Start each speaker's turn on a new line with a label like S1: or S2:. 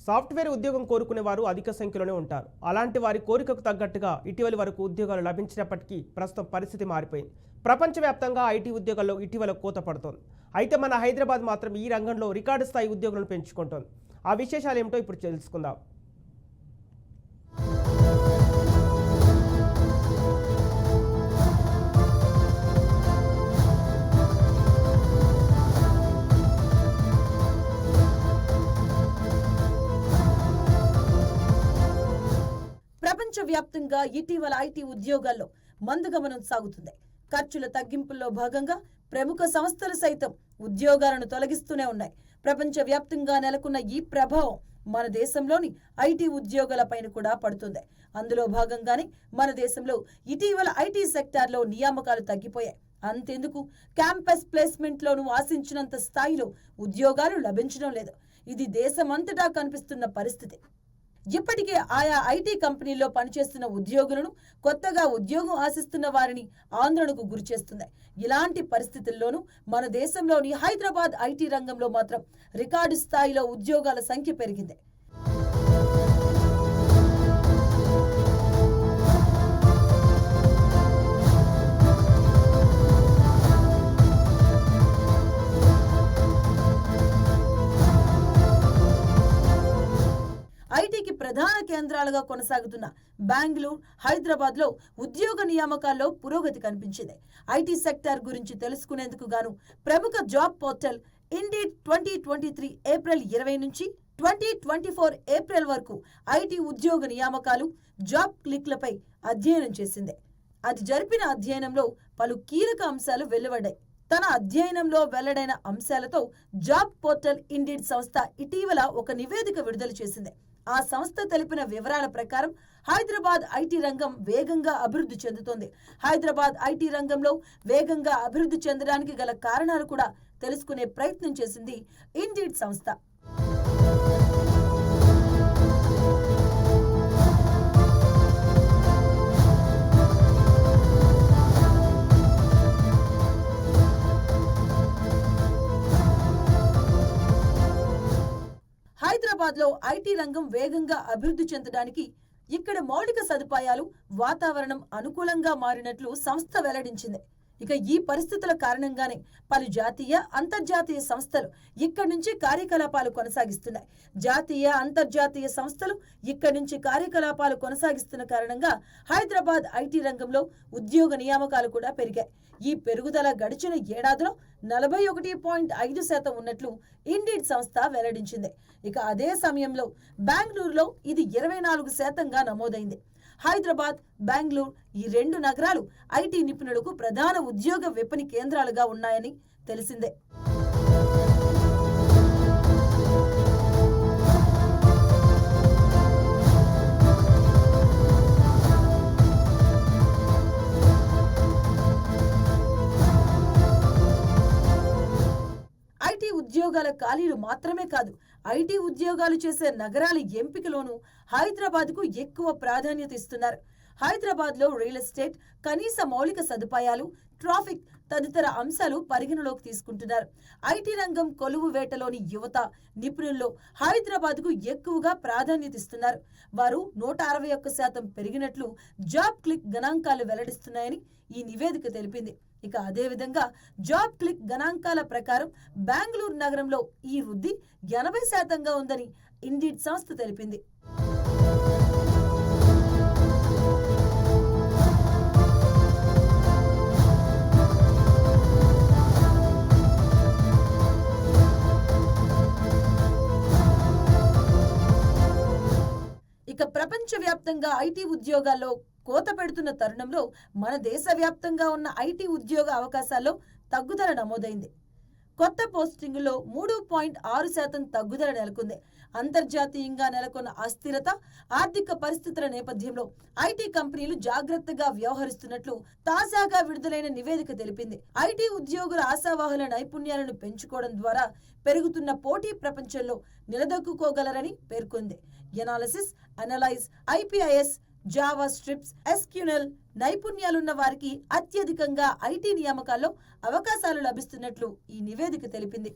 S1: Software ఉద్యోగం కోరుకునే వారు అధిక సంఖ్యలోనే ఉంటారు. అలాంటి వారి కోరికకు తగ్గట్టుగా ఇటీవలి వరకు ఉద్యోగాలు లభించినప్పటికీ ప్రస్తుతం పరిస్థితి మారిపోయింది. ప్రపంచవ్యాప్తంగా ఐటీ ఉద్యోగాల్లో ఇటీవల కోత పడుతోంది. అయితే మన హైదరాబాద్ మాత్రం ఈ రంగంలో రికార్డు స్థాయి ఉద్యోగులను పెంచుకుంటోంది. ఆ విశేషాలు ఏమిటో ఇప్పుడు తెలుసుకుందాం.
S2: ప్రపంచవ్యాప్తంగా ఇటీవల ఐటీ ఉద్యోగాల్లో మందగమనం సాగుతుంది. ఖర్చుల తగ్గింపుల్లో భాగంగా ప్రముఖ సంస్థలు సైతం ఉద్యోగాలను తొలగిస్తూనే ఉన్నాయి. ప్రపంచవ్యాప్తంగా నెలకొన్న ఈ ప్రభావం మన దేశంలోని ఐటీ ఉద్యోగాలపైన కూడా పడుతుంది. అందులో భాగంగానే మన దేశంలో ఇటీవల ఐటీ సెక్టార్లో నియామకాలు తగ్గిపోయాయి. అంతెందుకు, క్యాంపస్ ప్లేస్మెంట్లోనూ ఆశించినంత స్థాయిలో ఉద్యోగాలు లభించడం లేదు. ఇది దేశమంతటా కనిపిస్తున్న పరిస్థితి. ఇప్పటికే ఆయా ఐటీ కంపెనీల్లో పనిచేస్తున్న ఉద్యోగులను, కొత్తగా ఉద్యోగం ఆశిస్తున్న వారిని ఆందోళనకు గురిచేస్తుంది. ఇలాంటి పరిస్థితుల్లోనూ మన దేశంలోని హైదరాబాద్ ఐటీ రంగంలో మాత్రం రికార్డు స్థాయిలో ఉద్యోగాల సంఖ్య పెరిగింది. ఐటీకి ప్రధాన కేంద్రాలుగా కొనసాగుతున్న బెంగళూరు, హైదరాబాద్ లో ఉద్యోగ నియామకాల్లో పురోగతి కనిపించింది. ఐటీ సెక్టార్ గురించి తెలుసుకునేందుకు గాను ప్రముఖ జాబ్ పోర్టల్ ఇండీడ్ 2023 ఏప్రిల్ 20 నుంచి 2024 ఏప్రిల్ వరకు ఐటీ ఉద్యోగ నియామకాలు, జాబ్ క్లిక్లపై అధ్యయనం చేసింది. అది జరిపిన అధ్యయనంలో పలు కీలక అంశాలు వెలువడ్డాయి. తన అధ్యయనంలో వెల్లడైన అంశాలతో జాబ్ పోర్టల్ ఇండీడ్ సంస్థ ఇటీవల ఒక నివేదిక విడుదల చేసింది. ఆ సంస్థ తెలిపిన వివరాల ప్రకారం హైదరాబాద్ ఐటీ రంగం వేగంగా అభివృద్ధి చెందుతోంది. హైదరాబాద్ ఐటీ రంగంలో వేగంగా అభివృద్ధి చెందడానికి గల కారణాలు కూడా తెలుసుకునే ప్రయత్నం చేసింది ఇండీడ్ సంస్థ. హైదరాబాద్ లో ఐటీ రంగం వేగంగా అభివృద్ధి చెందడానికి ఇక్కడ మౌలిక సదుపాయాలు, వాతావరణం అనుకూలంగా మారినట్లు సంస్థ వెల్లడించింది. ఇక ఈ పరిస్థితుల కారణంగానే పలు జాతీయ, అంతర్జాతీయ సంస్థలు ఇక్కడి నుంచి కార్యకలాపాలు కొనసాగిస్తున్నాయి. జాతీయ, అంతర్జాతీయ సంస్థలు ఇక్కడి నుంచి కార్యకలాపాలు కొనసాగిస్తున్న కారణంగా హైదరాబాద్ ఐటీ రంగంలో ఉద్యోగ నియామకాలు కూడా పెరిగాయి. ఈ పెరుగుదల గడిచిన ఏడాదిలో 41.5% ఉన్నట్లు ఇండీడ్ సంస్థ వెల్లడించింది. ఇక అదే సమయంలో బెంగళూరులో ఇది 24%గా నమోదైంది. హైదరాబాద్, బెంగళూరు ఈ రెండు నగరాలు ఐటీ నిపుణులకు ప్రధాన ఉద్యోగ విపణి కేంద్రాలుగా ఉన్నాయని తెలిసిందే. ఐటీ ఉద్యోగాల ఖాళీలు మాత్రమే కాదు, ఐటీ ఉద్యోగాలు చేసే నగరాల ఎంపికలోనూ హైదరాబాద్కు ఎక్కువ ప్రాధాన్యత ఇస్తున్నారు. హైదరాబాద్లో రియల్ ఎస్టేట్, కనీస మౌలిక సదుపాయాలు, ట్రాఫిక్ తదితర అంశాలు పరిగణలోకి తీసుకుంటున్నారు. ఐటీ రంగం కొలువు వేటలోని యువత, నిపుణుల్లో హైదరాబాద్కు ఎక్కువగా ప్రాధాన్యత ఇస్తున్నారు. వారు 161% పెరిగినట్లు జాబ్ క్లిక్ గణాంకాలు వెల్లడిస్తున్నాయని ఈ నివేదిక తెలిపింది. ఇక అదేవిధంగా జాబ్ క్లిక్ గణాంకాల ప్రకారం బెంగళూరు నగరంలో ఈ వృద్ధి 80%గా ఉందని ఇండీడ్ సంస్థ తెలిపింది. ఇక ప్రపంచవ్యాప్తంగా ఐటీ ఉద్యోగాల్లో కోత పెడుతున్న తరుణంలో మన దేశవ్యాప్తంగా ఉన్న ఐటీ ఉద్యోగ అవకాశాల్లో తగ్గుదల నమోదైంది. కొత్త పోస్టింగుల్లో 3.6% తగ్గుదల నెలకొంది. అంతర్జాతీయంగా నెలకొన్న అస్థిరత, ఆర్థిక పరిస్థితుల నేపథ్యంలో ఐటీ కంపెనీలు జాగ్రత్తగా వ్యవహరిస్తున్నట్లు తాజాగా విడుదలైన నివేదిక తెలిపింది. ఐటీ ఉద్యోగుల ఆశావాహుల నైపుణ్యాలను పెంచుకోవడం ద్వారా పెరుగుతున్న పోటీ ప్రపంచంలో నిలదొక్కుకోగలరని పేర్కొంది. Analysis, analyse, IPIS, JavaScripts, SQL నైపుణ్యాలున్న వారికి అత్యధికంగా ఐటీ నియామకాల్లో అవకాశాలు లభిస్తున్నట్లు ఈ నివేదిక తెలిపింది.